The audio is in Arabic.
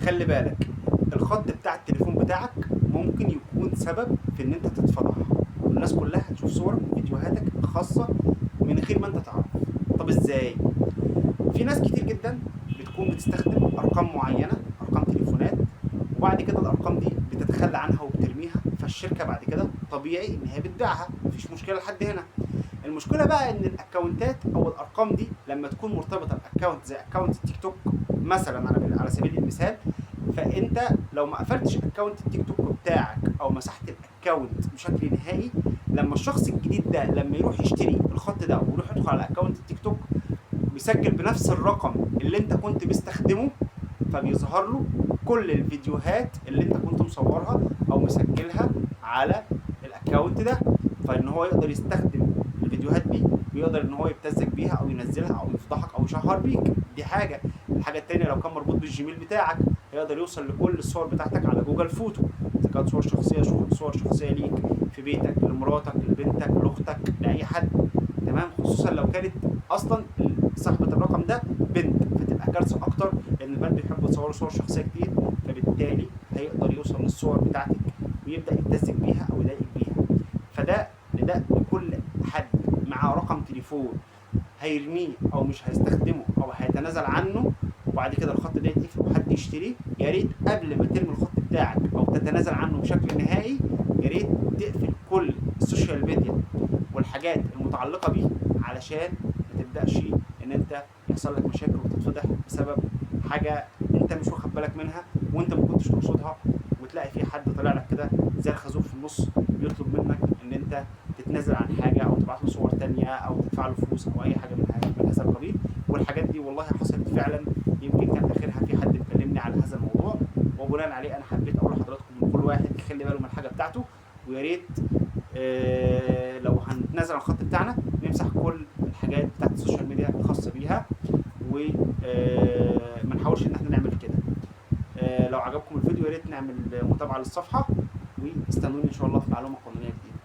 خلي بالك الخط بتاع التليفون بتاعك ممكن يكون سبب في ان انت تتفضح، والناس كلها هتشوف صورك وفيديوهاتك الخاصة من غير ما انت تعرف. طب ازاي؟ في ناس كتير جدا بتكون بتستخدم ارقام معينة، ارقام تليفونات، وبعد كده الارقام دي بتتخلى عنها وبترميها، فالشركة بعد كده طبيعي ان هي بتبيعها، مفيش مشكلة لحد هنا. المشكله بقى ان الاكونتات او الارقام دي لما تكون مرتبطه باكونت زي اكونت التيك توك مثلا، على سبيل المثال، فانت لو ما قفلتش اكونت التيك توك بتاعك او مسحت الاكونت بشكل نهائي، لما الشخص الجديد ده لما يروح يشتري الخط ده ويروح يدخل على اكونت التيك توك بيسجل بنفس الرقم اللي انت كنت بتستخدمه، فبيظهر له كل الفيديوهات اللي انت كنت مصورها او مسجلها على الاكونت ده، فان هو يقدر يستخدم الفيديوهات دي، ويقدر ان هو يبتزك بيها او ينزلها او يفضحك او يشهر بيك. دي حاجه. الحاجه التانيه، لو كان مربوط بالجيميل بتاعك هيقدر يوصل لكل الصور بتاعتك على جوجل فوتو، اذا كانت صور شخصيه، صور شخصيه ليك في بيتك، لمراتك، لبنتك، لاختك، لاي حد. تمام. خصوصا لو كانت اصلا صاحبه الرقم ده بنت، فتبقى كارثه اكتر، لان البنات بيحبوا يصوروا صور شخصيه كتير، فبالتالي هيقدر يوصل للصور بتاعتك ويبدا يبتزك بيها او يضايقك بيها. فده لكل حد مع رقم تليفون هيرميه او مش هيستخدمه او هيتنازل عنه، وبعد كده الخط ده يتقفل وحد يشتريه، يا ريت قبل ما ترمي الخط بتاعك او تتنازل عنه بشكل نهائي، يا ريت تقفل كل السوشيال ميديا والحاجات المتعلقه بيه، علشان ما تبداش ان انت يحصل لك مشاكل وتتفضح بسبب حاجه انت مش واخد بالك منها وانت ما كنتش تقصدها، وتلاقي في حد طالع لك كده زي الخازوق في النص بيطلب منك ان انت تتنازل عن حاجه او تبعت له صور تانية او تدفع له فلوس او اي حاجه من هذا القبيل. والحاجات دي والله حصلت فعلا، يمكن كان اخرها في حد مكلمني على هذا الموضوع، وبناء عليه انا حبيت اقول لحضراتكم ان كل واحد يخلي باله من الحاجه بتاعته، ويا ريت لو هنتنازل عن الخط بتاعنا نمسح كل الحاجات بتاعت السوشيال ميديا الخاصه بيها، وما نحاولش ان احنا نعمل كده. لو عجبكم الفيديو يا ريت نعمل متابعه للصفحه، واستنوني ان شاء الله في معلومه قانونيه جديده.